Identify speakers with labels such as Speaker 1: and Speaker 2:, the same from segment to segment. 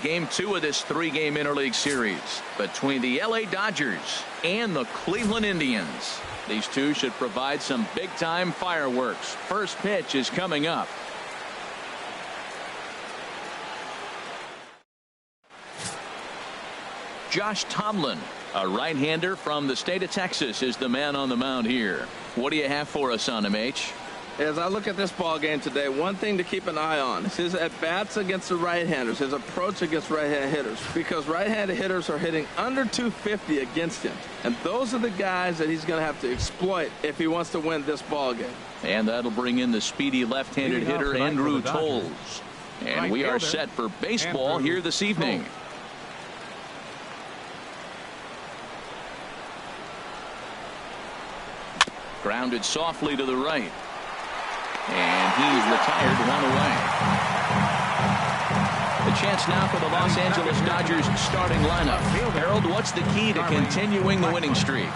Speaker 1: game 2 of this 3-game interleague series between the LA Dodgers and the Cleveland Indians. These two should provide some big-time fireworks. First pitch is coming up. Josh Tomlin, a right-hander from the state of Texas, is the man on the mound here. What do you have for us on him, H?
Speaker 2: As I look at this ball game today, one thing to keep an eye on is his at-bats against the right-handers, his approach against right-hand hitters, because right-handed hitters are hitting under 250 against him. And those are the guys that he's going to have to exploit if he wants to win this ball game.
Speaker 1: And that'll bring in the speedy left-handed hitter Andrew Toles. And we are set for baseball here this evening. Grounded softly to the right. And he's retired, 1 away. The chance now for the Los Angeles Dodgers starting lineup. Harold, what's the key to continuing the winning streak?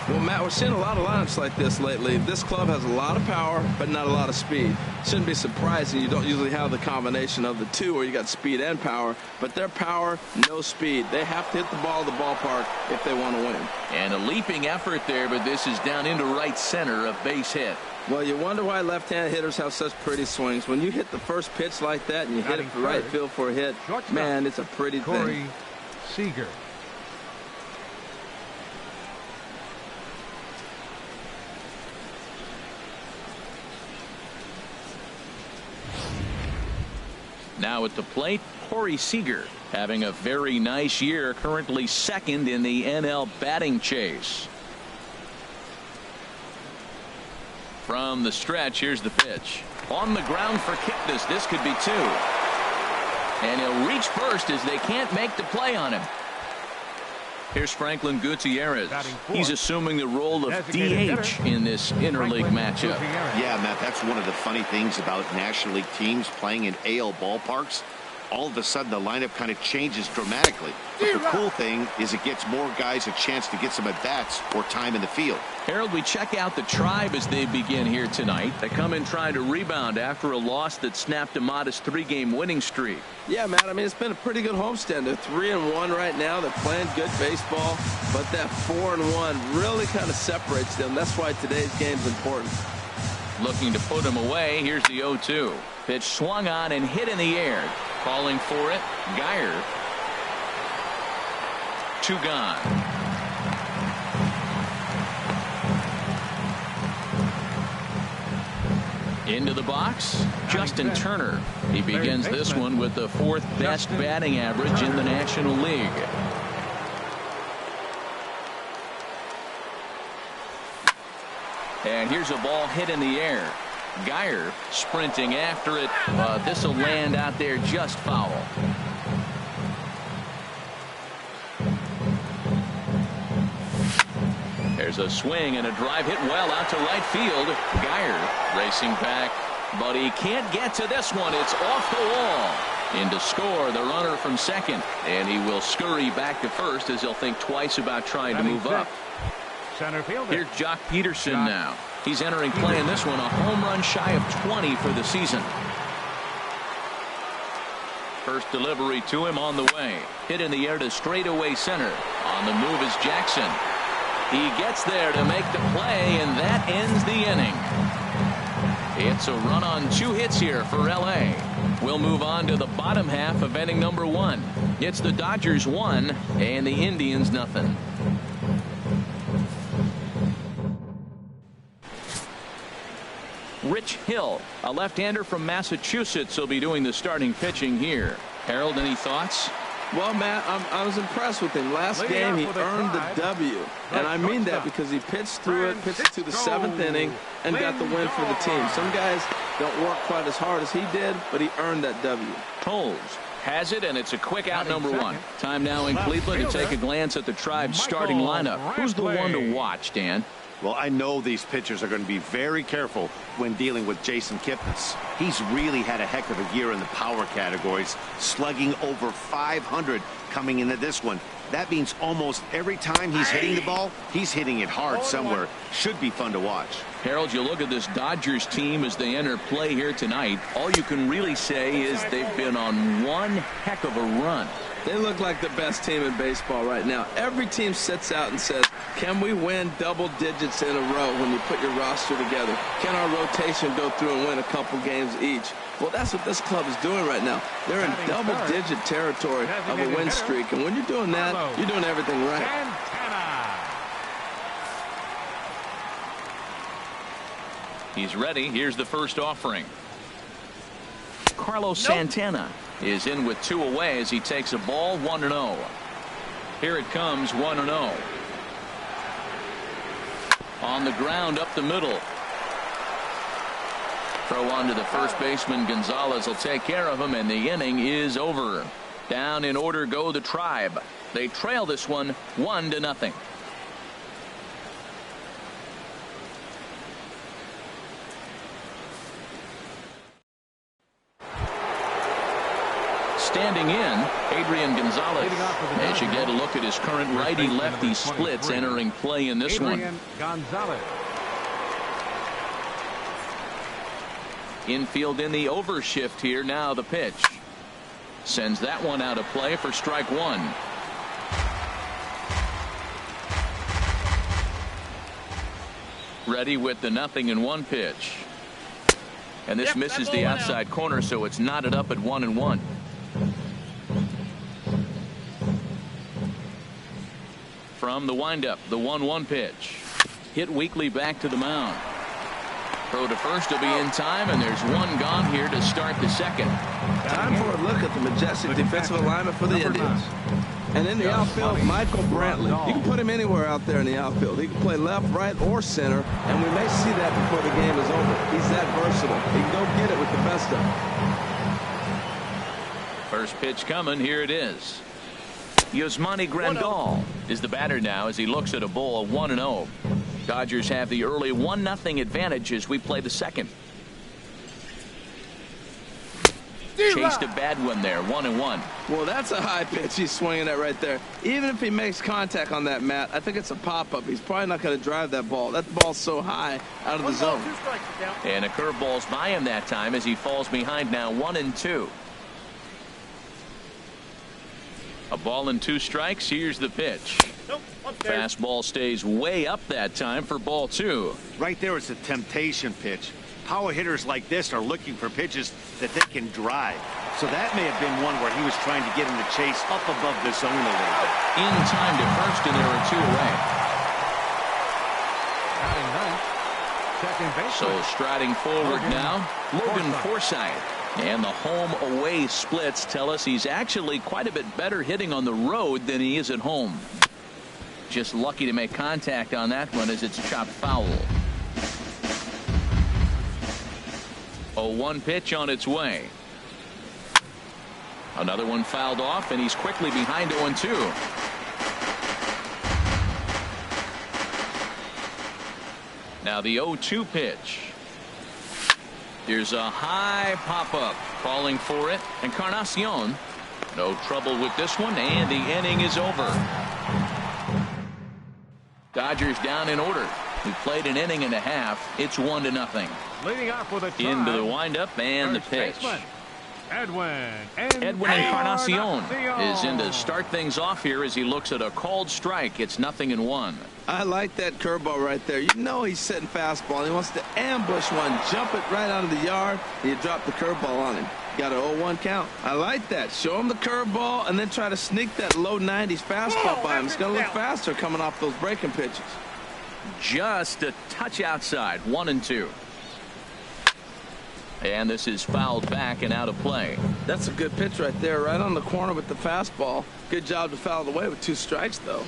Speaker 2: Well, Matt, we're seeing a lot of lineups like this lately. This club has a lot of power, but not a lot of speed. Shouldn't be surprising. You don't usually have the combination of the two where you got speed and power, but their power, no speed. They have to hit the ball at the ballpark if they want to win.
Speaker 1: And a leaping effort there, but this is down into right center, a base hit.
Speaker 2: Well, you wonder why left-handed hitters have such pretty swings. When you hit the first pitch like that and you hit it for right field for a hit, man, it's a pretty thing.
Speaker 3: Corey Seager.
Speaker 1: Now at the plate, Corey Seager having a very nice year, currently second in the NL batting chase. From the stretch, here's the pitch. On the ground for Kipnis. This could be 2. And he'll reach first as they can't make the play on him. Here's Franklin Gutierrez. He's assuming the role of DH in this interleague matchup.
Speaker 4: Yeah, Matt, that's one of the funny things about National League teams playing in AL ballparks. All of a sudden, the lineup kind of changes dramatically. But the cool thing is it gets more guys a chance to get some at-bats or time in the field.
Speaker 1: Harold, we check out the Tribe as they begin here tonight. They come in trying to rebound after a loss that snapped a modest 3-game winning streak.
Speaker 2: Yeah, Matt, I mean, it's been a pretty good homestand. They're 3-1 right now. They're playing good baseball, but that 4-1 really kind of separates them. That's why today's game's important.
Speaker 1: Looking to put him away. Here's the 0-2. Pitch swung on and hit in the air. Calling for it, Geyer. 2 gone. Into the box, Justin Turner. He begins this one with the 4th best batting average in the National League. And here's a ball hit in the air. Geyer sprinting after it. This will land out there just foul. There's a swing and a drive hit well out to right field. Geyer racing back, but he can't get to this one. It's off the wall. In to score the runner from second, and he will scurry back to first as he'll think twice about trying to move up.
Speaker 3: Center fielder.
Speaker 1: Here's Jock Peterson now. He's entering play in this one, a home run shy of 20 for the season. First delivery to him on the way. Hit in the air to straightaway center. On the move is Jackson. He gets there to make the play, and that ends the inning. It's a run on 2 hits here for LA. We'll move on to the bottom half of inning number 1. It's the Dodgers 1 and the Indians nothing. Rich Hill, a left-hander from Massachusetts, will be doing the starting pitching here. Harold, any thoughts?
Speaker 2: Well, Matt, I was impressed with him. Last game, he earned the W. And I mean that because he pitched through it, pitched to the 7th inning, and got the win for the team. Some guys don't work quite as hard as he did, but he earned that W.
Speaker 1: Toles has it, and it's a quick out number 1. Time now in Cleveland to take a glance at the Tribe's starting lineup. Who's the one to watch, Dan?
Speaker 4: Well, I know these pitchers are going to be very careful when dealing with Jason Kipnis. He's really had a heck of a year in the power categories, slugging over 500 coming into this one. That means almost every time he's hitting the ball, he's hitting it hard somewhere. Should be fun to watch.
Speaker 1: Harold, you look at this Dodgers team as they enter play here tonight. All you can really say is they've been on one heck of a run.
Speaker 2: They look like the best team in baseball right now. Every team sits out and says, can we win double digits in a row when you put your roster together? Can our rotation go through and win a couple games each? Well, that's what this club is doing right now. They're in double-digit territory of a win streak. And when you're doing that, you're doing everything right.
Speaker 1: He's ready. Here's the first offering. Carlos Santana is in with 2 away as he takes a ball 1-0. Here it comes 1-0. On the ground up the middle. Throw on to the first baseman. Gonzalez will take care of him, and the inning is over. Down in order go the Tribe. They trail this one 1-0. Standing in, Adrian Gonzalez. As you get a look at his current righty-lefty splits entering play in this one.
Speaker 3: Gonzalez.
Speaker 1: Infield in the overshift here. Now the pitch. Sends that one out of play for strike 1. Ready with the 0-1 pitch. And this misses the outside corner, so it's knotted up at 1-1. From the windup, the 1-1 pitch. Hit weakly back to the mound. Throw to first will be in time, and there's one gone here to start the second.
Speaker 2: Time for a look at the majestic defensive alignment for the Indians. And in the outfield, Michael Brantley. You can put him anywhere out there in the outfield. He can play left, right, or center, and we may see that before the game is over. He's that versatile. He can go get it with the best of them.
Speaker 1: First pitch coming. Here it is. Yasmani Grandal is the batter now as he looks at a ball 1-0. Dodgers have the early 1-0 advantage as we play the second. Chased a bad one there, 1-1.
Speaker 2: Well, that's a high pitch he's swinging at right there. Even if he makes contact on that, Matt, I think it's a pop-up. He's probably not going to drive that ball. That ball's so high out of the zone.
Speaker 1: And a curveball's by him that time as he falls behind now 1-2. A ball and 2 strikes. Here's the pitch. Fastball stays way up that time for ball 2.
Speaker 4: Right there, it's a temptation pitch. Power hitters like this are looking for pitches that they can drive. So that may have been one where he was trying to get him to chase up above the zone a little bit.
Speaker 1: In time to first, and there are 2 away. So striding forward now, Logan Forsythe. And the home-away splits tell us he's actually quite a bit better hitting on the road than he is at home. Just lucky to make contact on that one as it's chopped foul. 0-1 pitch on its way. Another one fouled off, and he's quickly behind 0-2. Now the 0-2 pitch. Here's a high pop-up. Calling for it. Encarnacion. No trouble with this one, and the inning is over. Dodgers down in order. We played an inning and a half. It's 1-0.
Speaker 3: Leading off with a
Speaker 1: Into the windup and the pitch.
Speaker 3: Edwin
Speaker 1: Encarnacion is in to start things off here as he looks at a called strike. It's 0-1.
Speaker 2: I like that curveball right there. You know he's setting fastball. He wants to ambush one, jump it right out of the yard, and you drop the curveball on him. Got an 0-1 count. I like that. Show him the curveball and then try to sneak that low 90s fastball by him. It's going to look faster coming off those breaking pitches.
Speaker 1: Just a touch outside. 1-2. And this is fouled back and out of play.
Speaker 2: That's a good pitch right there, right on the corner with the fastball. Good job to foul it away with 2 strikes, though.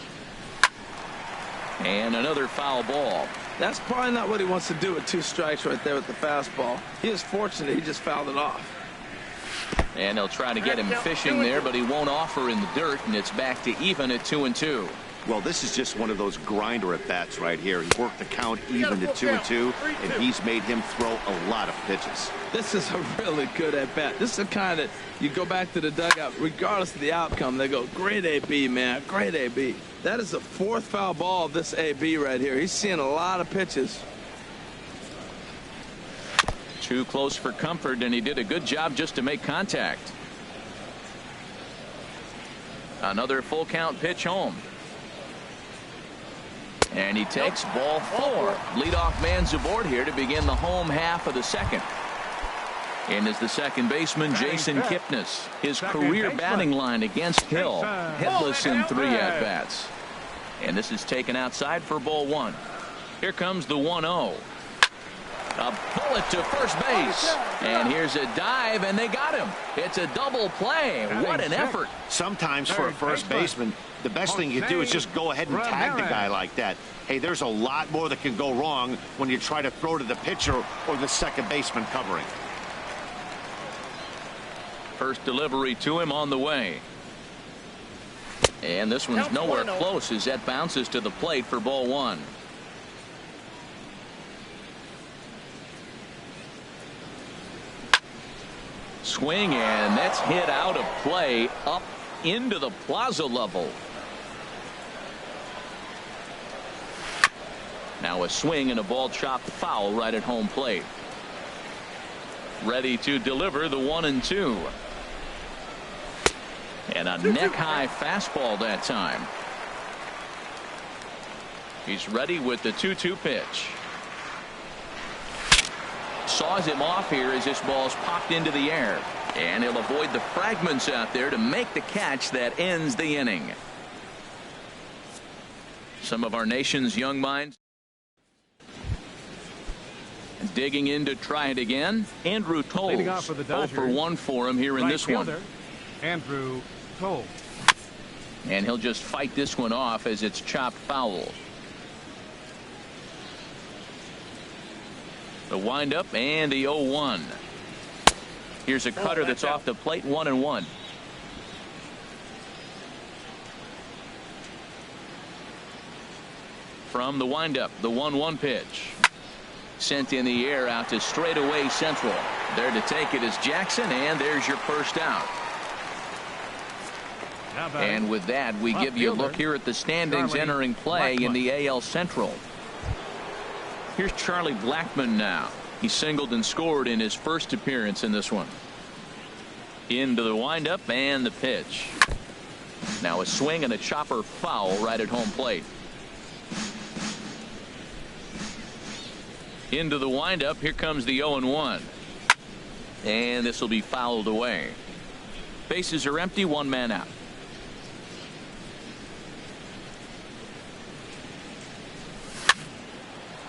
Speaker 1: And another foul ball.
Speaker 2: That's probably not what he wants to do with 2 strikes right there with the fastball. He is fortunate he just fouled it off.
Speaker 1: And they'll try to get him fishing there, but he won't offer in the dirt, and it's back to even at 2-2.
Speaker 4: Well, this is just one of those grinder at bats right here. He worked the count even to 2-2, and he's made him throw a lot of pitches.
Speaker 2: This is a really good at bat. This is the kind that you go back to the dugout, regardless of the outcome. They go, great AB, man, great AB. That is the fourth foul ball of this AB right here. He's seeing a lot of pitches.
Speaker 1: Too close for comfort, and he did a good job just to make contact. Another full count pitch home. And he takes ball 4. Leadoff man's aboard here to begin the home half of the second. In is the second baseman, Jason Kipnis. His career batting line against Hill, hitless in 3 at-bats. And this is taken outside for ball 1. Here comes the 1-0. A bullet to first base. And here's a dive, and they got him. It's a double play. What an effort.
Speaker 4: Sometimes for a first baseman, the best thing you can do is just go ahead and tag the guy like that. Hey, there's a lot more that can go wrong when you try to throw to the pitcher or the second baseman covering.
Speaker 1: First delivery to him on the way. And this one's nowhere close as that bounces to the plate for ball 1. Swing, and that's hit out of play up into the plaza level. Now a swing and a ball chopped foul right at home plate. Ready to deliver the 1-2. And a neck-high fastball that time. He's ready with the 2-2 pitch. Saws him off here as this ball's popped into the air. And he'll avoid the fragments out there to make the catch that ends the inning. Some of our nation's young minds digging in to try it again. Andrew Toles, 0 for 1 for him here in this one.
Speaker 3: Andrew Toles.
Speaker 1: And he'll just fight this one off as it's chopped foul. The windup and the 0-1. Here's a cutter that's off the plate, 1-1. From the windup, the 1-1 pitch. Sent in the air out to straightaway central. There to take it is Jackson, and there's your first out. And with that, we give you a look here at the standings entering play in the AL Central. Here's Charlie Blackmon now. He singled and scored in his first appearance in this one. Into the windup and the pitch. Now a swing and a chopper foul right at home plate. Into the windup. Here comes the 0-1. And this will be fouled away. Bases are empty, 1 man out.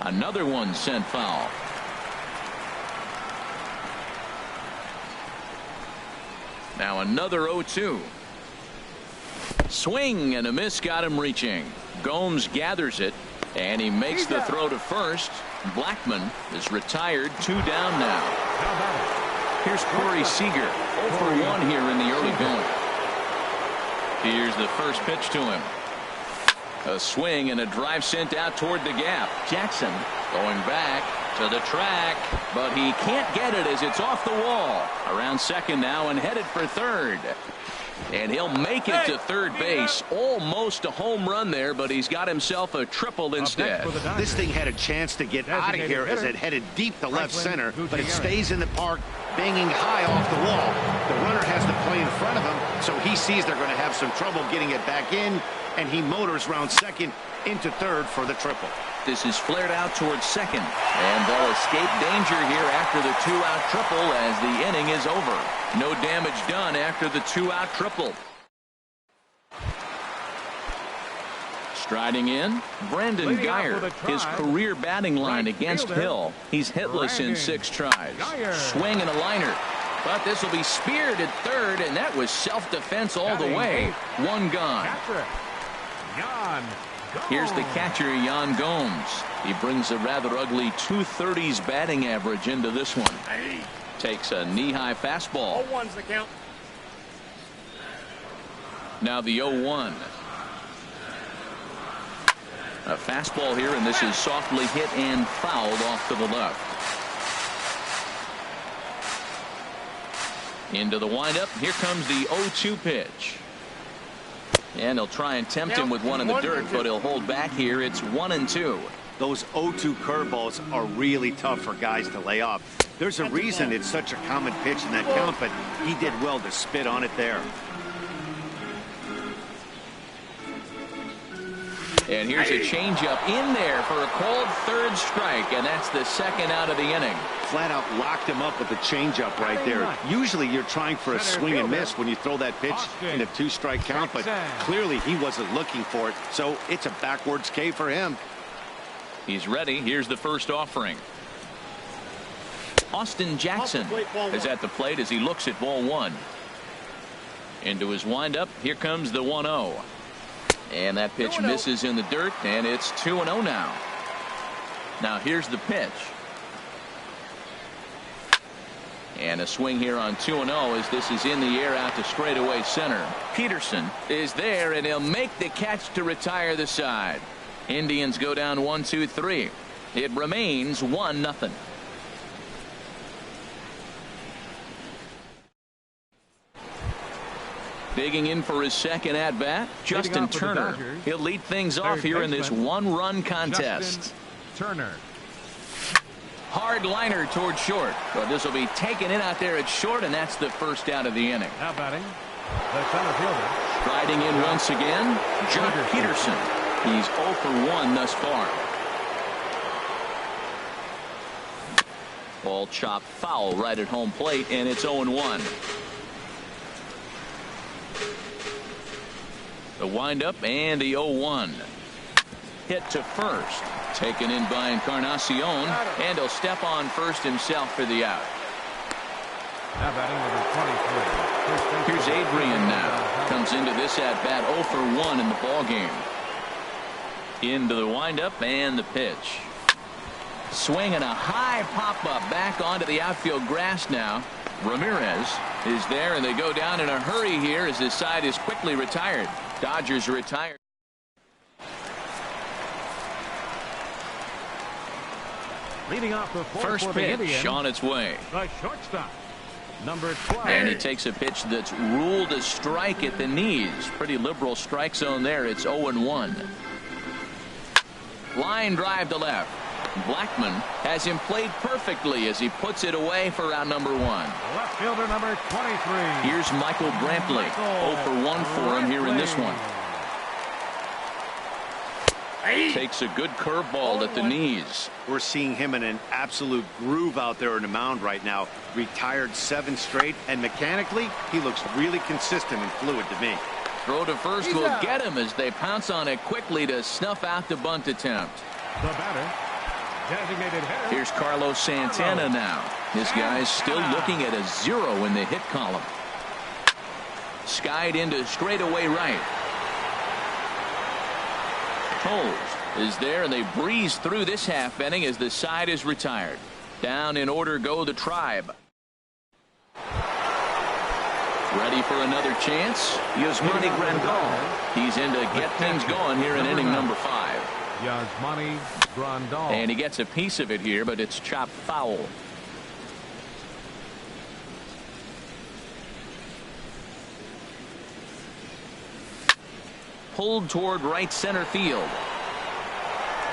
Speaker 1: Another one sent foul. Now another 0-2. Swing and a miss got him reaching. Gomes gathers it, and he makes the throw to first. Blackmon is retired, 2 down now. Here's Corey Seager, 0 for 1 here in the early going. Here's the first pitch to him. A swing and a drive sent out toward the gap. Jackson going back to the track, but he can't get it as it's off the wall. Around second now and headed for third. And he'll make it to third base. Almost a home run there, but he's got himself a triple instead.
Speaker 4: This thing had a chance to get out of here as it headed deep to left center, but it stays in the park, banging high off the wall. The runner has to play in front of him, so he sees they're going to have some trouble getting it back in, and he motors round second into third for the triple.
Speaker 1: This is flared out towards second, and they'll escape danger here after the 2-out triple as the inning is over. No damage done after the 2-out triple. Striding in, Brandon Guyer. His career batting line against Hill. He's hitless in 6 tries. Swing and a liner. But this will be speared at third, and that was self-defense all the way. 1 gone. Here's the catcher, Yan Gomes. He brings a rather ugly 230s batting average into this one. Takes a knee-high fastball.
Speaker 5: 0-1's the count.
Speaker 1: Now the 0-1. A fastball here, and this is softly hit and fouled off to the left. Into the windup. Here comes the 0-2 pitch. And he'll try and tempt him with one in the dirt, but he'll hold back here. It's 1-2.
Speaker 4: Those 0-2 curveballs are really tough for guys to lay off. There's a reason it's such a common pitch in that count, but he did well to spit on it there.
Speaker 1: And here's a changeup in there for a called third strike, and that's the second out of the inning.
Speaker 4: Flat out locked him up with the changeup right there. Usually you're trying for a swing and miss when you throw that pitch in a 2-strike count, but clearly he wasn't looking for it, so it's a backwards K for him.
Speaker 1: He's ready. Here's the first offering. Austin Jackson is at the plate as he looks at ball one. Into his windup. Here comes the 1-0. And that pitch misses in the dirt, and it's 2-0 now. Now here's the pitch. And a swing here on 2-0 as this is in the air out to straightaway center. Peterson is there, and he'll make the catch to retire the side. Indians go down 1-2-3. It remains 1-0. Digging in for his second at-bat, Justin Turner. He'll lead things off here in this one-run contest.
Speaker 3: Turner.
Speaker 1: Hard liner toward short, but this will be taken in out there at short, and that's the first out of the inning.
Speaker 3: Now batting, the center fielder.
Speaker 1: Striding in once again, Jock Peterson. He's 0 for 1 thus far. Ball chopped foul right at home plate, and it's 0-1. The windup and the 0-1. Hit to first. Taken in by Encarnacion, and he'll step on first himself for the out.
Speaker 3: Now batting number 23.
Speaker 1: Here's Adrian now. Comes into this at bat 0 for 1 in the ball game. Into the windup and the pitch. Swing and a high pop-up back onto the outfield grass now. Ramirez is there, and they go down in a hurry here as this side is quickly retired. Dodgers retired.
Speaker 3: Leading off the
Speaker 1: First pitch on its way.
Speaker 3: The shortstop, number 12.
Speaker 1: And he takes a pitch that's ruled a strike at the knees. Pretty liberal strike zone there. It's 0-1. Line drive to left. Blackman has him played perfectly as he puts it away for round number 1.
Speaker 3: Left fielder number 23.
Speaker 1: Here's Michael Brantley. 0 for 1 for him here in this one. Takes a good curveball at the knees.
Speaker 4: We're seeing him in an absolute groove out there on the mound right now. Retired 7 straight, and mechanically, he looks really consistent and fluid to me.
Speaker 1: Throw to first will get him as they pounce on it quickly to snuff out the bunt attempt.
Speaker 3: The batter, designated hitter.
Speaker 1: Here's Carlos Santana now. This guy's still looking at a 0 in the hit column. Skied into straightaway right. Toles is there, and they breeze through this half inning as the side is retired. Down in order go the Tribe. Ready for another chance? Yasmani Grandal. He's in to get things going here in inning number 5.
Speaker 3: Yasmani Grandal.
Speaker 1: And he gets a piece of it here, but it's chopped foul. Pulled toward right center field.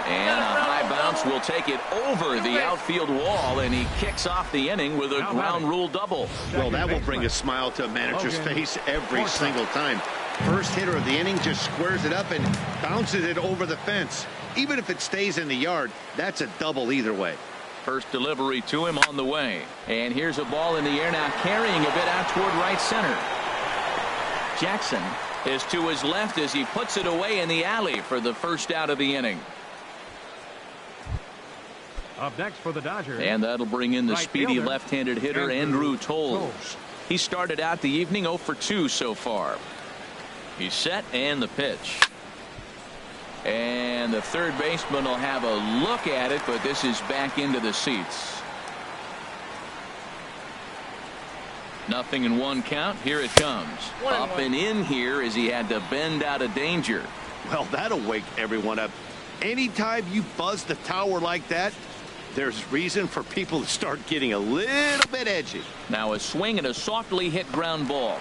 Speaker 1: And a high bounce will take it over the outfield wall, and he kicks off the inning with a ground rule double.
Speaker 4: Well, that will bring a smile to a manager's face every single time. First hitter of the inning just squares it up and bounces it over the fence. Even if it stays in the yard, that's a double either way.
Speaker 1: First delivery to him on the way. And here's a ball in the air now, carrying a bit out toward right center. Jackson is to his left as he puts it away in the alley for the first out of the inning.
Speaker 3: Up next for the Dodgers.
Speaker 1: And that'll bring in the
Speaker 3: right
Speaker 1: speedy
Speaker 3: fielder,
Speaker 1: left-handed hitter Andrew Toles. He started out the evening 0 for 2 so far. He's set, and the pitch. And the third baseman will have a look at it, but this is back into the seats. 0-1 count. Here it comes. Up and in here as he had to bend out of danger.
Speaker 4: Well, that'll wake everyone up. Anytime you buzz the tower like that, there's reason for people to start getting a little bit edgy.
Speaker 1: Now a swing and a softly hit ground ball.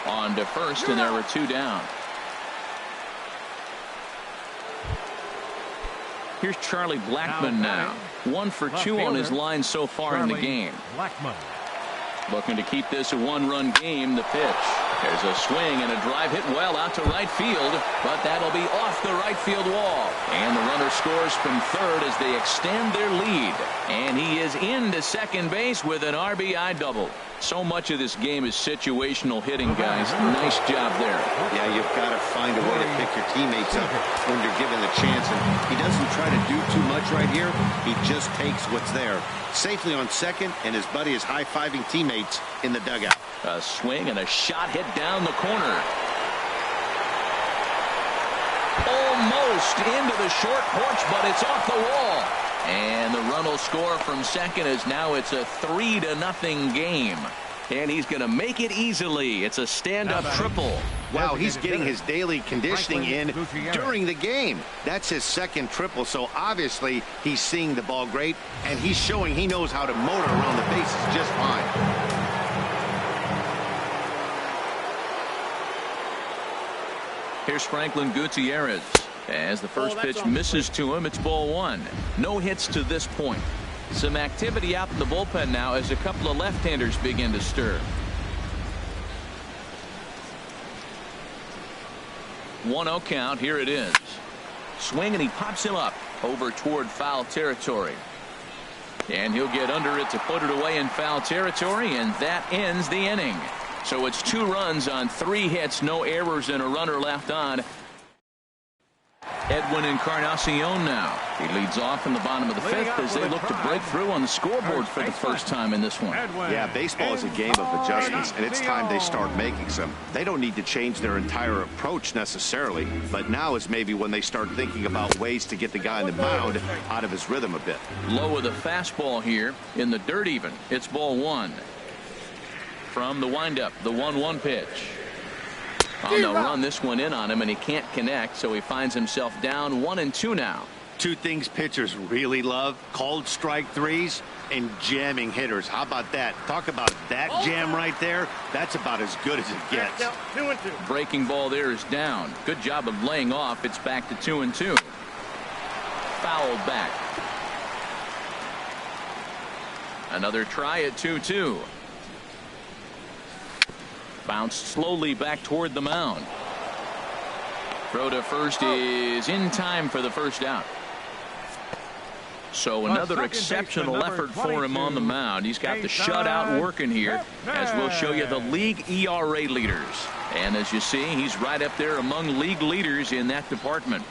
Speaker 1: On to first, and there were 2 down. Here's Charlie Blackmon now. 1 for 2 on his line so far in the game.
Speaker 3: Blackmon.
Speaker 1: Looking to keep this a 1-run game. The pitch. There's a swing and a drive hit well out to right field, but that'll be off the right field wall. And the runner scores from third as they extend their lead. And he is into second base with an RBI double. So much of this game is situational hitting, guys. Nice job there.
Speaker 4: Yeah, you've got to find a way to pick your teammates up when you're given the chance. And he doesn't try to do too much right here. He just takes what's there. Safely on second, and his buddy is high-fiving teammates in the dugout.
Speaker 1: A swing and a shot hit down the corner. Almost into the short porch, but it's off the wall. And the run will score from second as now it's a 3-0 game. And he's going to make it easily. It's a stand-up triple.
Speaker 4: Wow, he's getting his daily conditioning in during the game. That's his second triple, so obviously he's seeing the ball great, and he's showing he knows how to motor around the bases just fine.
Speaker 1: Here's Franklin Gutierrez. As the first pitch misses to him, it's ball 1. No hits to this point. Some activity out in the bullpen now as a couple of left-handers begin to stir. 1-0 count. Here it is. Swing, and he pops him up over toward foul territory. And he'll get under it to put it away in foul territory, and that ends the inning. So it's 2 runs on 3 hits, no errors, and a runner left on. Edwin Encarnacion now. He leads off in the bottom of the 5th as they look to break through on the scoreboard for the first time in this one.
Speaker 4: Yeah, baseball is a game of adjustments, and it's time they start making some. They don't need to change their entire approach necessarily, but now is maybe when they start thinking about ways to get the guy on the mound out of his rhythm a bit.
Speaker 1: Low with a fastball here in the dirt even. It's ball 1. From the windup, the 1-1 pitch. Oh, they'll run this one in on him, and he can't connect, so he finds himself down 1-2 now.
Speaker 4: 2 things pitchers really love: called strike threes and jamming hitters. How about that? Talk about that jam right there. That's about as good as it gets.
Speaker 3: 2-2.
Speaker 1: Breaking ball there is down. Good job of laying off. It's back to 2-2. Fouled back. Another try at 2-2. Bounced slowly back toward the mound. Throw to first is in time for the first out. So another exceptional effort for him on the mound. He's got the shutout working here, as we'll show you the league ERA leaders. And as you see, he's right up there among league leaders in that department.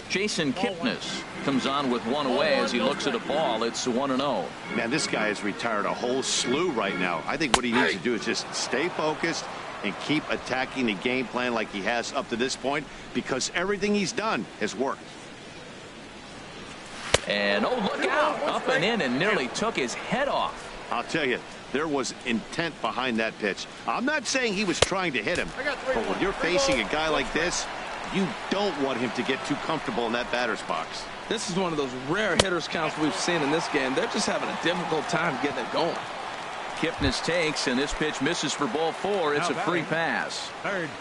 Speaker 1: Jason Kipnis comes on with 1 away as he looks at a ball. It's 1-0.
Speaker 4: Man, this guy has retired a whole slew right now. I think what he needs to do is just stay focused and keep attacking the game plan like he has up to this point, because everything he's done has worked.
Speaker 1: And oh, look out, up and in, and nearly took his head off.
Speaker 4: I'll tell you, there was intent behind that pitch. I'm not saying he was trying to hit him, but when you're facing a guy like this, you don't want him to get too comfortable in that batter's box.
Speaker 2: This is one of those rare hitters counts we've seen in this game. They're just having a difficult time getting it going.
Speaker 1: Kipnis takes, and this pitch misses for ball 4. It's a free pass.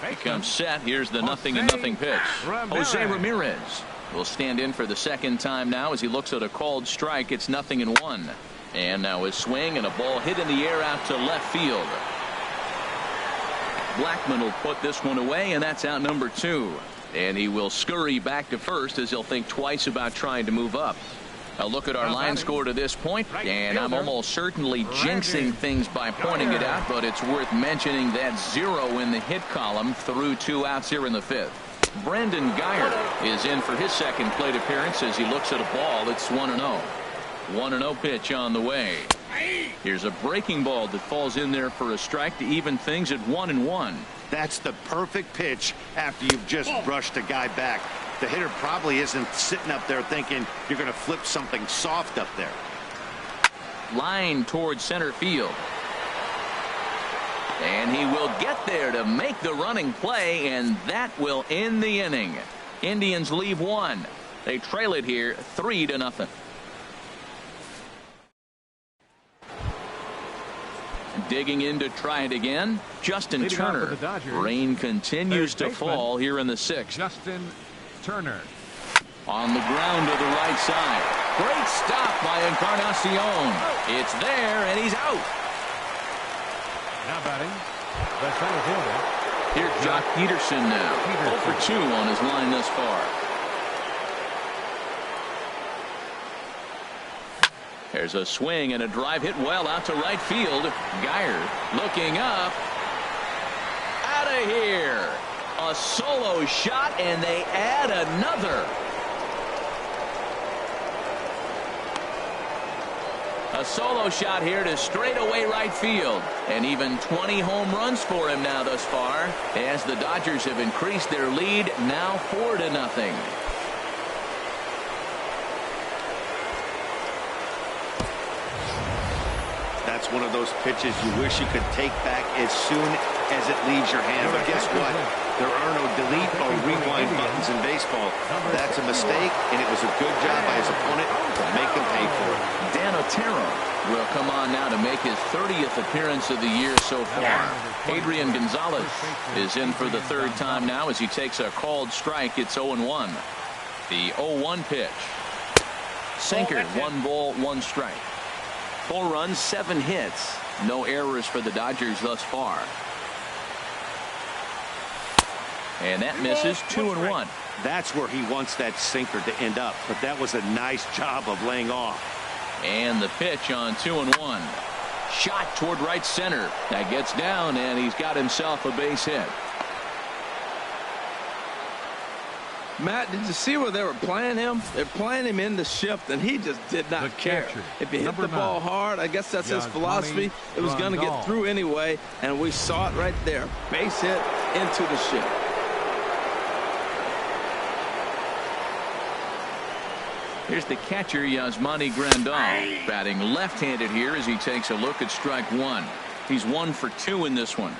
Speaker 1: He comes set. Here's the 0-0 pitch. Jose Ramirez will stand in for the second time now as he looks at a called strike. It's 0-1. And now his swing and a ball hit in the air out to left field. Blackmon will put this one away, and that's out number 2. And he will scurry back to first as he'll think twice about trying to move up. A look at our line score to this point, and I'm almost certainly jinxing things by pointing it out, but it's worth mentioning that 0 in the hit column through 2 outs here in the 5th. Brandon Guyer is in for his second plate appearance as he looks at a ball. It's 1-0. 1-0 pitch on the way. Here's a breaking ball that falls in there for a strike to even things at 1-1.
Speaker 4: That's the perfect pitch after you've just brushed a guy back. The hitter probably isn't sitting up there thinking you're going to flip something soft up there.
Speaker 1: Line towards center field. And he will get there to make the running play, and that will end the inning. Indians leave one. They trail it here 3-0. Digging in to try it again, Justin
Speaker 3: Leading off for
Speaker 1: Turner.
Speaker 3: the Dodgers,
Speaker 1: Rain continues to
Speaker 3: third baseman,
Speaker 1: fall here in the 6th.
Speaker 3: Justin Turner.
Speaker 1: On the ground to the right side. Great stop by Encarnacion. It's there, and he's out.
Speaker 3: Now batting, the center fielder.
Speaker 1: Here's Jock Peterson now. 0 for 2 on his line thus far. There's a swing and a drive hit well out to right field. Geyer looking up. Out of here. A solo shot, and they add another. A solo shot here to straightaway right field. And even 20 home runs for him now thus far, as the Dodgers have increased their lead, now 4-0.
Speaker 4: That's one of those pitches you wish you could take back as soon as it leaves your hand. But guess what? There are no delete or rewind buttons in baseball. That's a mistake, and it was a good job by his opponent to make him pay for it.
Speaker 1: Dan Otero will come on now to make his 30th appearance of the year so far. Adrian Gonzalez is in for the 3rd time now as he takes a called strike. It's 0-1. The 0-1 pitch. Sinker, 1 ball, 1 strike. 4 runs, 7 hits. No errors for the Dodgers thus far. And that misses. 2-1.
Speaker 4: That's where he wants that sinker to end up, but that was a nice job of laying off.
Speaker 1: And the pitch on 2-1. Shot toward right center. That gets down, and he's got himself a base hit.
Speaker 2: Matt, did you see where they were playing him? They're playing him in the shift, and he just did not care. If he hit the ball hard, I guess that's his philosophy. It was going to get through anyway, and we saw it right there. Base hit into the shift.
Speaker 1: Here's the catcher, Yasmani Grandal, batting left-handed here as he takes a look at strike 1. He's 1 for 2 in this one.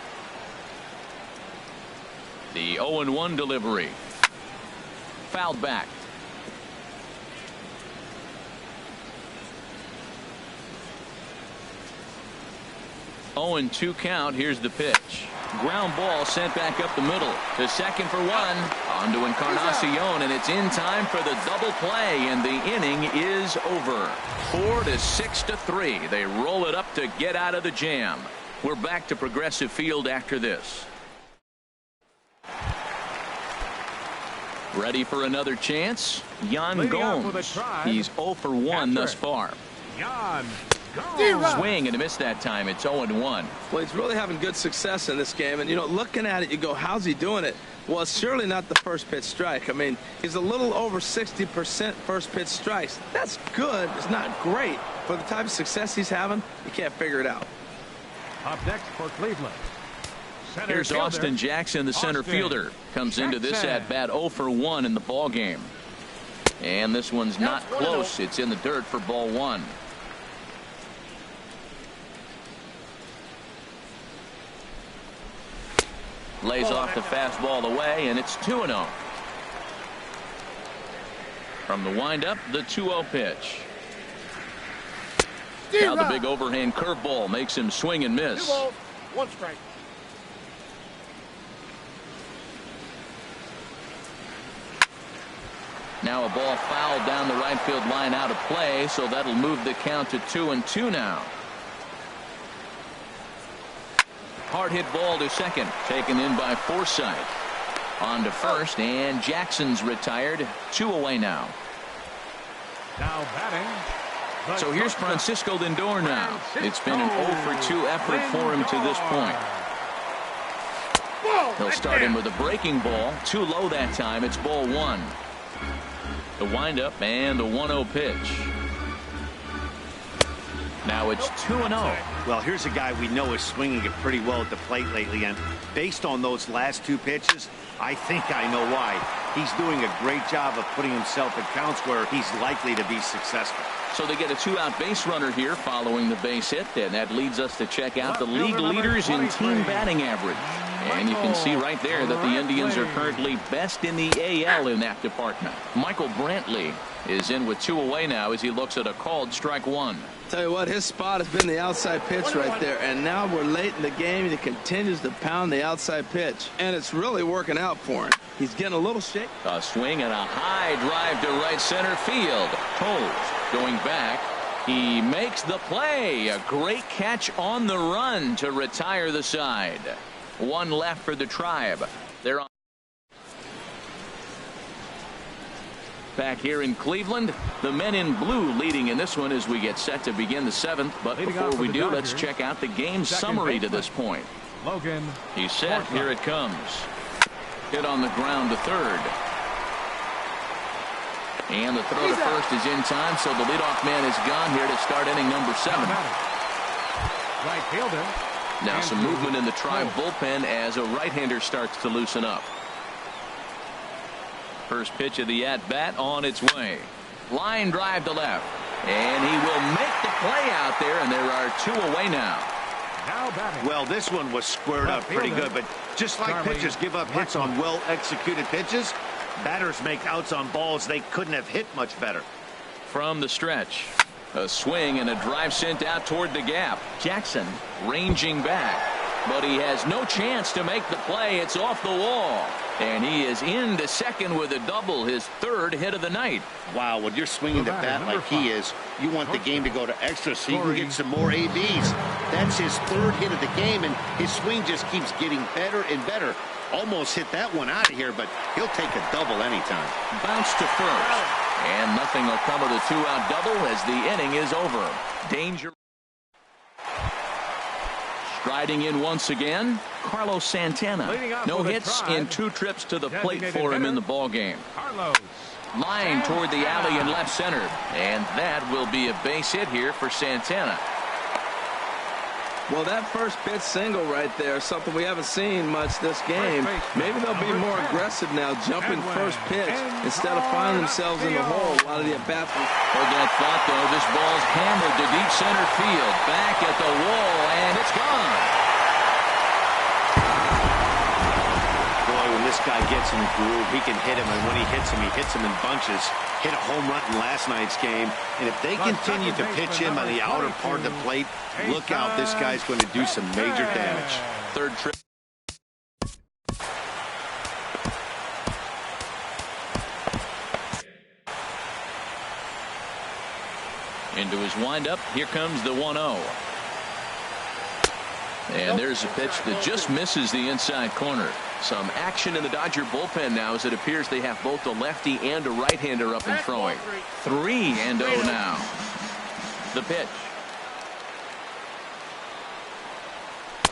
Speaker 1: The 0-1 delivery. Fouled back. Oh, 0-2 count. Here's the pitch. Ground ball sent back up the middle. To second for 1. On to Encarnacion, and it's in time for the double play, and the inning is over. 4-6-3. They roll it up to get out of the jam. We're back to Progressive Field after this. Ready for another chance? Yan Gomes. He's 0 for 1 thus far.
Speaker 3: Yan
Speaker 1: Swing and a miss that time. It's 0-1.
Speaker 2: Well, he's really having good success in this game. And, you know, looking at it, you go, how's he doing it? Well, it's surely not the first pitch strike. I mean, he's a little over 60% first pitch strikes. That's good. It's not great. For the type of success he's having, you can't figure it out.
Speaker 3: Up next for Cleveland.
Speaker 1: Here's Austin Jackson, the center fielder. Comes into this at bat 0 for 1 in the ball game. And this one's not close. It's in the dirt for ball 1. Lays off the fastball away, and it's 2-0. From the windup, the 2-0 pitch. Now the big overhand curveball makes him swing and miss.
Speaker 5: 2 balls, 1 strike.
Speaker 1: Now a ball fouled down the right field line out of play, so that'll move the count to 2-2 now. Hard hit ball to second, taken in by Forsythe. On to first, and Jackson's retired. 2 away now.
Speaker 3: Now batting.
Speaker 1: So here's Francisco Lindor now. It's been an 0 for 2 effort for him to this point. He'll start in with a breaking ball. Too low that time. It's ball 1. The windup and the 1-0 pitch. Now it's 2-0.
Speaker 4: Well, here's a guy we know is swinging it pretty well at the plate lately, and based on those last two pitches, I think I know why. He's doing a great job of putting himself in counts where he's likely to be successful.
Speaker 1: So they get a 2-out base runner here following the base hit, and that leads us to check out the league leaders in team batting average. And you can see right there that the Indians are currently best in the AL in that department. Michael Brantley is in with 2 away now as he looks at a called strike 1.
Speaker 2: Tell you what, his spot has been the outside pitch right there, and now we're late in the game and he continues to pound the outside pitch, and it's really working out for him. He's getting a little shake.
Speaker 1: A swing and a high drive to right center field. Toles going back. He makes the play. A great catch on the run to retire the side. 1 left for the Tribe. They're on. Back here in Cleveland, the men in blue leading in this one as we get set to begin the 7th. But before we do, let's check out the game summary to this point.
Speaker 3: Logan.
Speaker 1: He's set. Here it comes. Hit on the ground to third. And the throw to first is in time, so the leadoff man is gone here to start inning number 7.
Speaker 3: Right fielder.
Speaker 1: Now some movement in the Tribe bullpen as a right-hander starts to loosen up. First pitch of the at-bat on its way. Line drive to left. And he will make the play out there, and there are 2 away now.
Speaker 4: Well, this one was squared up pretty good, but just like pitchers give up hits on well-executed pitches, batters make outs on balls they couldn't have hit much better.
Speaker 1: From the stretch, a swing and a drive sent out toward the gap. Jackson ranging back, but he has no chance to make the play. It's off the wall, and he is into second with a double, his 3rd hit of the night.
Speaker 4: Wow, when you're swinging the bat like he is, you want the game to go to extra so you can get some more ABs. That's his 3rd hit of the game, and his swing just keeps getting better and better. Almost hit that one out of here, but he'll take a double anytime.
Speaker 1: Bounce to first, and nothing will come of the 2-out double as the inning is over. Danger. Striding in once again, Carlos Santana. No hits in 2 trips to the plate for him in the ballgame. Line toward the alley in left center, and that will be a base hit here for Santana.
Speaker 2: Well, that first pitch single right there is something we haven't seen much this game. Maybe they'll be more aggressive now, jumping first pitch instead of finding themselves in the hole a lot of the at-bats.
Speaker 1: Hold that thought, though. This ball's hammered to deep center field. Back at the wall, and it's gone.
Speaker 4: Boy, when this guy gets in the groove, he can hit him, and when he hits him in bunches. Hit a home run in last night's game, and if they continue to pitch him on the outer part of the plate, look out, this guy's going to do some major damage.
Speaker 1: 3rd trip. Into his windup. Here comes the 1-0. And there's a pitch that just misses the inside corner. Some action in the Dodger bullpen now as it appears they have both a lefty and a right-hander up and throwing. 3-0 now. The pitch.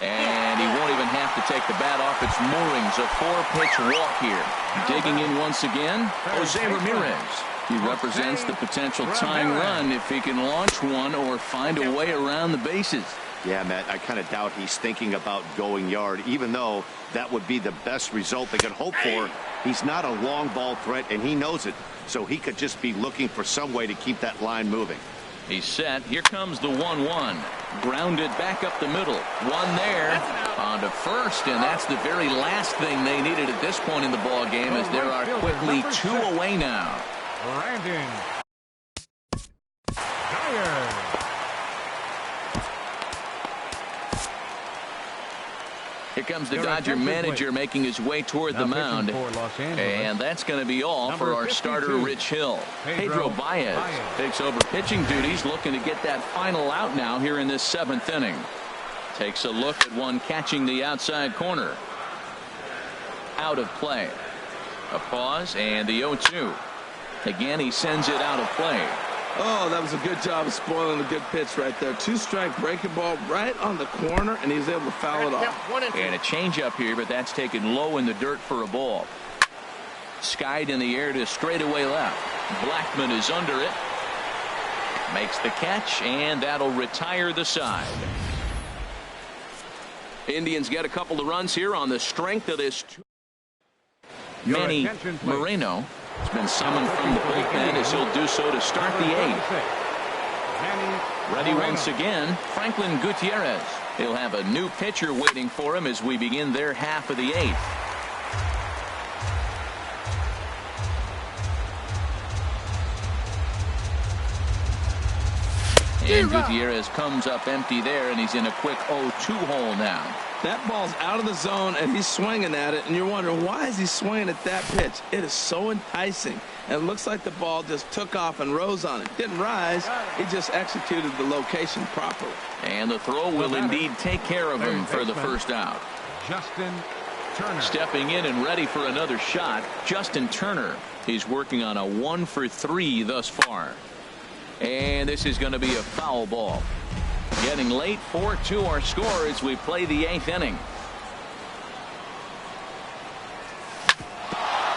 Speaker 1: And he won't even have to take the bat off its moorings. A 4-pitch walk here. Digging in once again, Jose Ramirez. He represents the potential tying run if he can launch one or find a way around the bases.
Speaker 4: Yeah, Matt, I kind of doubt he's thinking about going yard, even though that would be the best result they could hope for. He's not a long ball threat, and he knows it, so he could just be looking for some way to keep that line moving.
Speaker 1: He's set. Here comes the 1-1. Grounded back up the middle. One there on to first, and that's the very last thing they needed at this point in the ball game, as there are quickly 2 away now.
Speaker 3: Brandon Dyer.
Speaker 1: Here comes the Dodger manager making his way toward the mound. And that's going to be all for our starter, Rich Hill. Pedro Baez takes over pitching duties, looking to get that final out now here in this 7th inning. Takes a look at one catching the outside corner. Out of play. A pause and the 0-2. Again, he sends it out of play.
Speaker 2: Oh, that was a good job of spoiling a good pitch right there. 2-strike breaking ball right on the corner, and he was able to foul it off.
Speaker 1: And a changeup here, but that's taken low in the dirt for a ball. Skied in the air to straightaway left. Blackmon is under it. Makes the catch, and that'll retire the side. Indians get a couple of runs here on the strength of this. Manny Moreno has been summoned from the bullpen as he'll do so to start the 8th. Ready once again, Franklin Gutierrez. He'll have a new pitcher waiting for him as we begin their half of the 8th. And Gutierrez comes up empty there, and he's in a quick 0-2 hole now.
Speaker 2: That ball's out of the zone, and he's swinging at it, and you're wondering, why is he swinging at that pitch? It is so enticing, and it looks like the ball just took off and rose on it. Didn't rise, he just executed the location properly.
Speaker 1: And the throw will indeed take care of him for the first out.
Speaker 3: Justin Turner.
Speaker 1: Stepping in and ready for another shot, Justin Turner. He's working on a 1-for-3 thus far. And this is going to be a foul ball. Getting late, 4-2 our score as we play the 8th inning.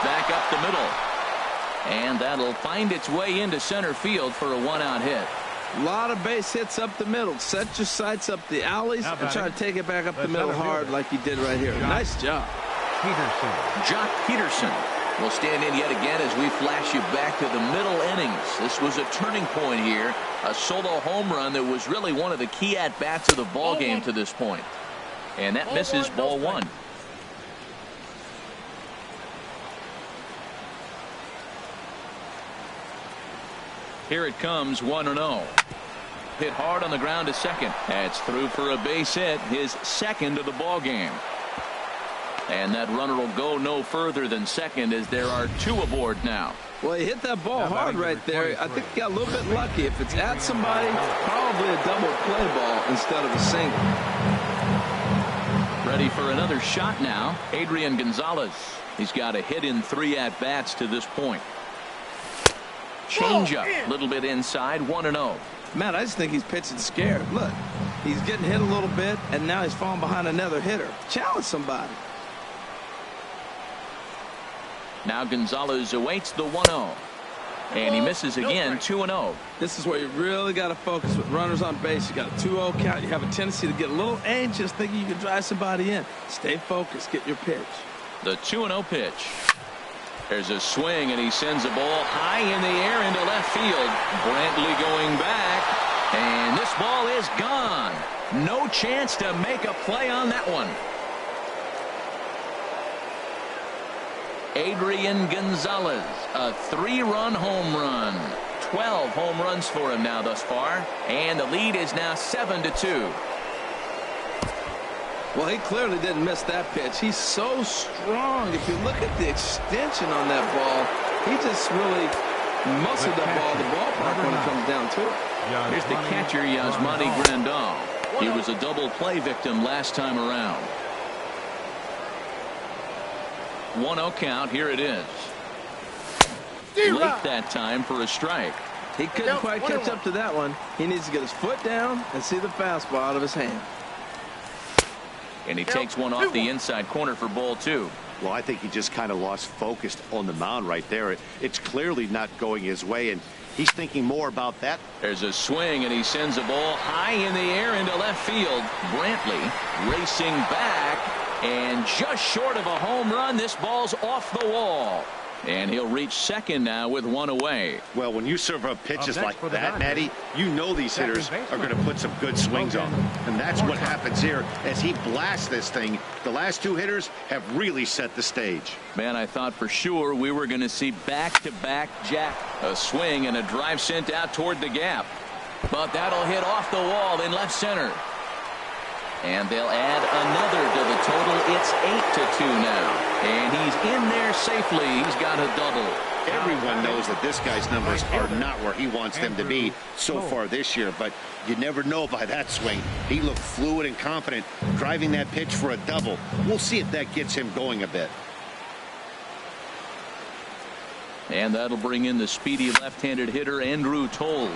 Speaker 1: Back up the middle. And that'll find its way into center field for a 1-out hit.
Speaker 2: A lot of base hits up the middle. Set your sights up the alleys and try to take it back up the middle hard like you did right here. Nice job.
Speaker 3: Peterson.
Speaker 1: Jock Peterson will stand in yet again as we flash you back to the middle innings. This was a turning point here. A solo home run that was really one of the key at-bats of the ball game to this point. And that misses ball 1. Here it comes, 1-0. Hit hard on the ground to second. That's through for a base hit, his second of the ball game. And that runner will go no further than second as there are 2 aboard now.
Speaker 2: Well, he hit that ball hard right there. I think he got a little bit lucky. If it's at somebody, probably a double play ball instead of a single.
Speaker 1: Ready for another shot now, Adrian Gonzalez. He's got a hit in 3 at-bats to this point. Change up, a little bit inside, 1-0.
Speaker 2: Matt, I just think he's pitching scared. Look, he's getting hit a little bit, and now he's falling behind another hitter. Challenge somebody.
Speaker 1: Now Gonzalez awaits the 1-0. And he misses again, 2-0.
Speaker 2: This is where you really got to focus with runners on base. You got a 2-0 count. You have a tendency to get a little anxious thinking you can drive somebody in. Stay focused. Get your pitch.
Speaker 1: The 2-0 pitch. There's a swing, and he sends a ball high in the air into left field. Brantley going back. And this ball is gone. No chance to make a play on that one. Adrian Gonzalez, a 3-run home run. 12 home runs for him now thus far, and the lead is now 7-2.
Speaker 2: Well, he clearly didn't miss that pitch. He's so strong. If you look at the extension on that ball, he just really muscled that ball to the ballpark when it comes down to it.
Speaker 1: Here's the catcher, Yasmani Grandal. He was a double play victim last time around. 1-0 count. Here it is. Late that time for a strike.
Speaker 2: He couldn't quite catch up to that one. He needs to get his foot down and see the fastball out of his hand.
Speaker 1: And he takes one off the inside corner for ball 2.
Speaker 4: Well, I think he just kind of lost focus on the mound right there. It's clearly not going his way, and he's thinking more about that.
Speaker 1: There's a swing, and he sends a ball high in the air into left field. Brantley racing back. And just short of a home run, this ball's off the wall. And he'll reach second now with 1 away.
Speaker 4: Well, when you serve up pitches like that, Matty, you know these hitters are going to put some good swings on them. And that's what happens here as he blasts this thing. The last 2 hitters have really set the stage.
Speaker 1: Man, I thought for sure we were going to see back-to-back Jack. A swing and a drive sent out toward the gap. But that'll hit off the wall in left center. And they'll add another to the total. It's 8-2 now. And he's in there safely. He's got a double.
Speaker 4: Everyone knows that this guy's numbers are not where he wants them to be so far this year, but you never know by that swing. He looked fluid and confident driving that pitch for a double. We'll see if that gets him going a bit.
Speaker 1: And that'll bring in the speedy left-handed hitter Andrew Toles.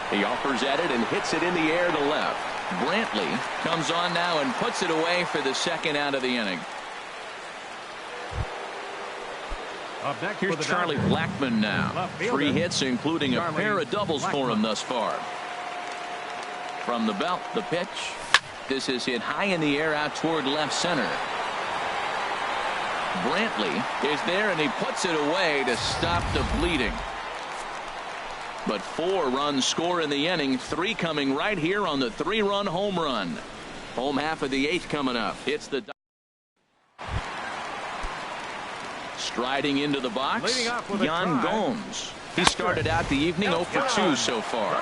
Speaker 1: He offers at it and hits it in the air to left. Brantley comes on now and puts it away for the second out of the inning.
Speaker 3: Up next
Speaker 1: Here's
Speaker 3: for the
Speaker 1: Charlie
Speaker 3: Dodgers,
Speaker 1: Blackmon now.
Speaker 3: left fielder,
Speaker 1: 3 hits, including a
Speaker 3: Charlie
Speaker 1: pair of doubles for him
Speaker 3: Blackmon.
Speaker 1: thus far. From the belt, the pitch. This is hit high in the air out toward left center. Brantley is there, and he puts it away to stop the bleeding. But 4 runs score in the inning, 3 coming right here on the 3-run home run. Home half of the 8th coming up. It's the striding into the box,
Speaker 3: Leading off with a
Speaker 1: Yan
Speaker 3: drive.
Speaker 1: Gomes. He started out the evening 0 for 2 so far.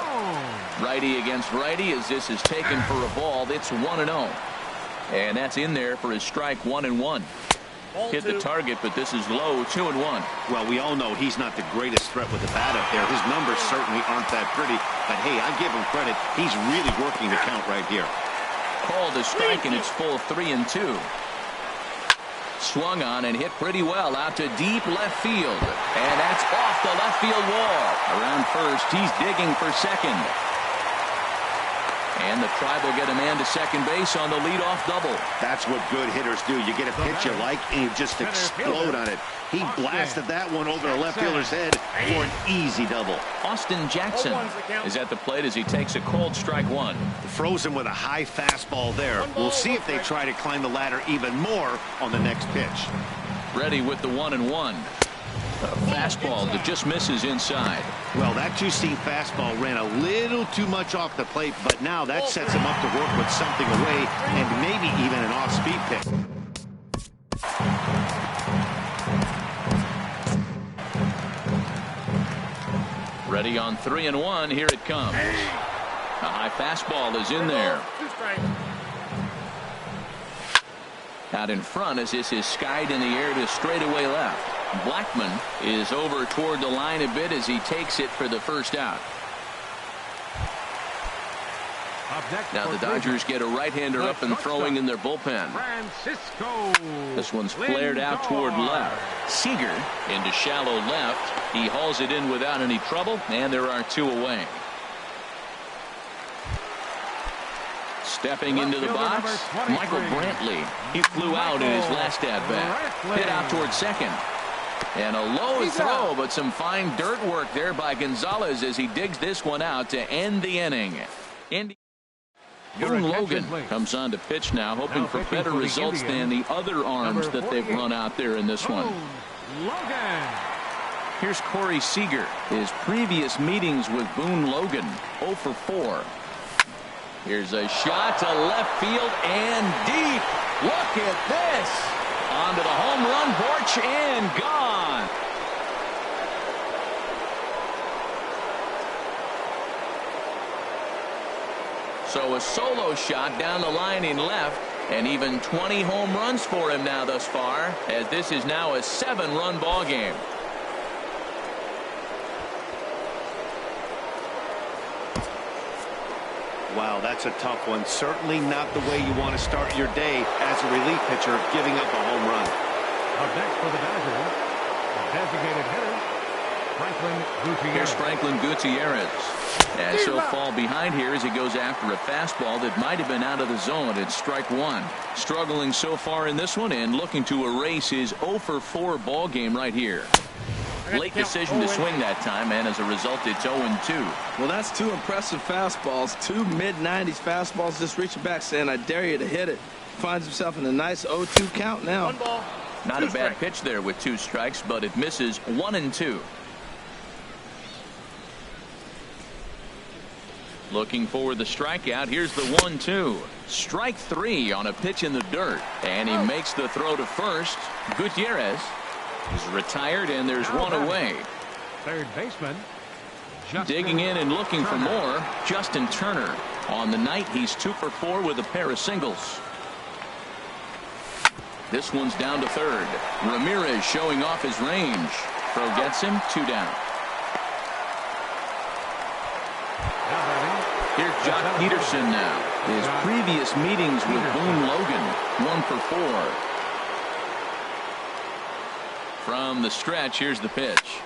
Speaker 1: Righty against righty as this is taken for a ball. It's 1-0. And that's in there for his strike 1-1. Hit the target, but this is low, 2-1.
Speaker 4: Well, we all know he's not the greatest threat with the bat up there. His numbers certainly aren't that pretty. But, hey, I give him credit. He's really working the count right here.
Speaker 1: Called a strike, and it's full 3-2. Swung on and hit pretty well out to deep left field. And that's off the left field wall. Around first, he's digging for second. And the Tribe will get a man to second base on the leadoff double.
Speaker 4: That's what good hitters do. You get a pitch you like, and you just explode on it. He blasted that one over the left fielder's head for an easy double.
Speaker 1: Austin Jackson is at the plate as he takes a cold strike 1.
Speaker 4: Frozen with a high fastball there. We'll see if they try to climb the ladder even more on the next pitch.
Speaker 1: Ready with the 1-1. A fastball that just misses inside.
Speaker 4: Well, that two-seam fastball ran a little too much off the plate, but now that sets him up to work with something away and maybe even an off-speed pick.
Speaker 1: Ready on 3-1. Here it comes. A high fastball is in there. Out in front as this is skied in the air to straightaway left. Blackmon is over toward the line a bit as he takes it for the first out. Now the Dodgers get a right-hander up and throwing in their bullpen.
Speaker 3: Francisco.
Speaker 1: This one's flared out toward left. Seager into shallow left. He hauls it in without any trouble, and there are 2 away. Stepping into the box, Michael Brantley. He flew out in his last at-bat. Hit out toward second. And a low throw, but some fine dirt work there by Gonzalez as he digs this one out to end the inning. Boone Logan comes on to pitch now, hoping for better results than the other arms that they've run out there in this one. Here's Corey Seager. His previous meetings with Boone Logan, 0 for 4. Here's a shot to left field and deep. Look at this. Onto the home run porch and gone. So a solo shot down the line in left, and even 20 home runs for him now thus far, as this is now a 7-run ball game.
Speaker 4: Wow, that's a tough one. Certainly not the way you want to start your day as a relief pitcher, giving up a home run.
Speaker 3: Up next for the Dodgers, designated hitter, Franklin Gutierrez.
Speaker 1: Here's Franklin Gutierrez. And so fall behind here as he goes after a fastball that might have been out of the zone. It's strike 1. Struggling so far in this one and looking to erase his 0 for 4 ball game right here. Late decision to swing that time, and as a result, it's 0-2.
Speaker 2: Well, that's 2 impressive fastballs. 2 mid-90s fastballs just reaching back saying, I dare you to hit it. Finds himself in a nice 0-2 count now.
Speaker 1: Not a bad pitch there with 2 strikes, but it misses 1-2. Looking for the strikeout. Here's the 1-2. Strike 3 on a pitch in the dirt. And he makes the throw to first. Gutierrez is retired, and there's 1 away.
Speaker 3: Third baseman.
Speaker 1: Digging in and looking for more, Justin Turner. On the night, he's 2 for 4 with a pair of singles. This one's down to third. Ramirez showing off his range. Throw gets him, 2 down. Here's Jock Peterson now. His previous meetings with Boone Logan, 1 for 4. From the stretch, here's the pitch.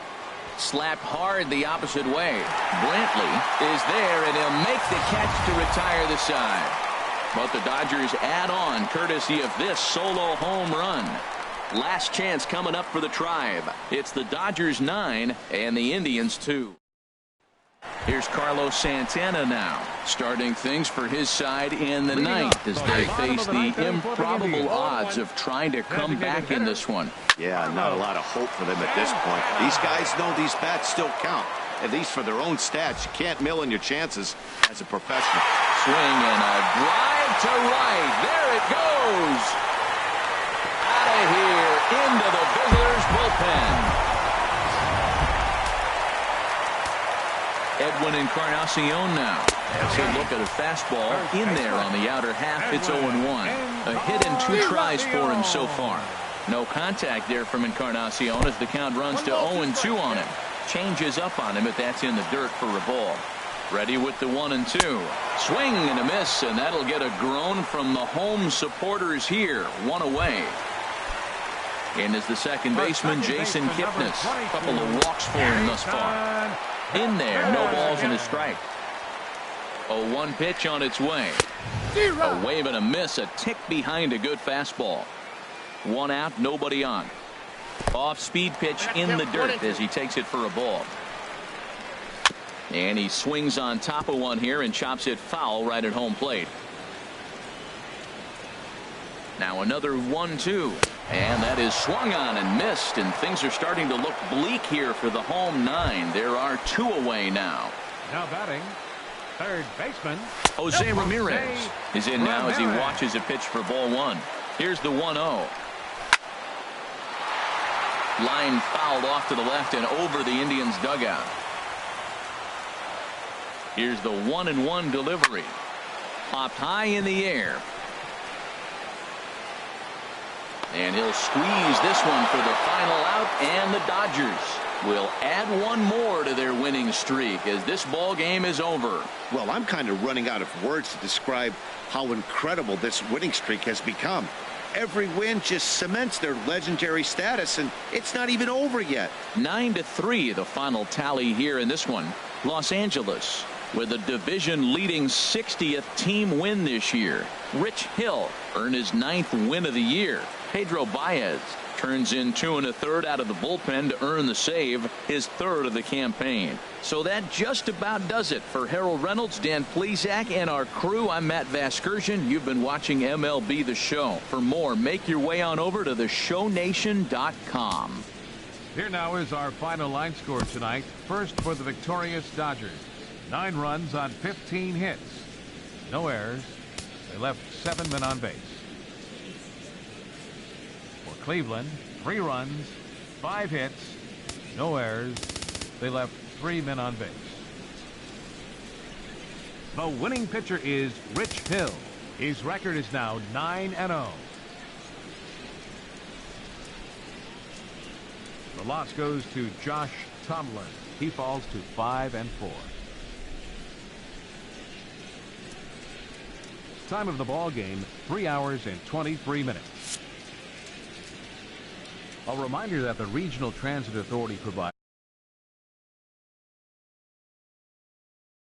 Speaker 1: Slapped hard the opposite way. Brantley is there, and he'll make the catch to retire the side. But the Dodgers add on courtesy of this solo home run. Last chance coming up for the Tribe. It's the Dodgers 9 and the Indians 2. Here's Carlos Santana now, starting things for his side in the ninth as they face the improbable odds of trying to come back in this one.
Speaker 4: Yeah, not a lot of hope for them at this point. These guys know these bats still count, at least for their own stats. You can't mill in your chances as a professional.
Speaker 1: Swing and a drive to right. There it goes. Out of here into the visitors' bullpen. Edwin Encarnacion now. As they look at a fastball in there on the outer half. It's 0-1. A hit and 2 tries for him so far. No contact there from Encarnacion as the count runs to 0-2 on him. Changes up on him, but that's in the dirt for a ball. Ready with the 1-2. Swing and a miss, and that'll get a groan from the home supporters here. 1 away. In is the second baseman, Jason Kipnis. A couple of walks for him thus far. In there, no balls and a strike. A 1 pitch on its way. A wave and a miss, a tick behind a good fastball. 1 out, nobody on. Off speed pitch in the dirt as he takes it for a ball. And he swings on top of one here and chops it foul right at home plate. Now another 1-2. And that is swung on and missed, and things are starting to look bleak here for the home 9. There are 2 away now.
Speaker 3: Now batting, third baseman
Speaker 1: Jose Ramirez is in now as he watches a pitch for ball 1. Here's the 1-0. Line fouled off to the left and over the Indians dugout. Here's the 1-1 delivery. Popped high in the air. And he'll squeeze this one for the final out, and the Dodgers will add 1 more to their winning streak as this ball game is over.
Speaker 4: Well, I'm kind of running out of words to describe how incredible this winning streak has become. Every win just cements their legendary status, and it's not even over yet.
Speaker 1: 9-3 the final tally here in this one. Los Angeles with a division-leading 60th team win this year. Rich Hill earned his 9th win of the year. Pedro Baez turns in 2 1/3 out of the bullpen to earn the save, his 3rd of the campaign. So that just about does it for Harold Reynolds, Dan Plesac, and our crew. I'm Matt Vasgersian. You've been watching MLB The Show. For more, make your way on over to theshownation.com.
Speaker 3: Here now is our final line score tonight. First for the victorious Dodgers. 9 runs on 15 hits. No errors. They left 7 men on base. For Cleveland, 3 runs, 5 hits, no errors. They left 3 men on base. The winning pitcher is Rich Hill. His record is now 9-0. The loss goes to Josh Tomlin. He falls to 5-4. Time of the ball game, 3 hours and 23 minutes. A reminder that the Regional Transit Authority provides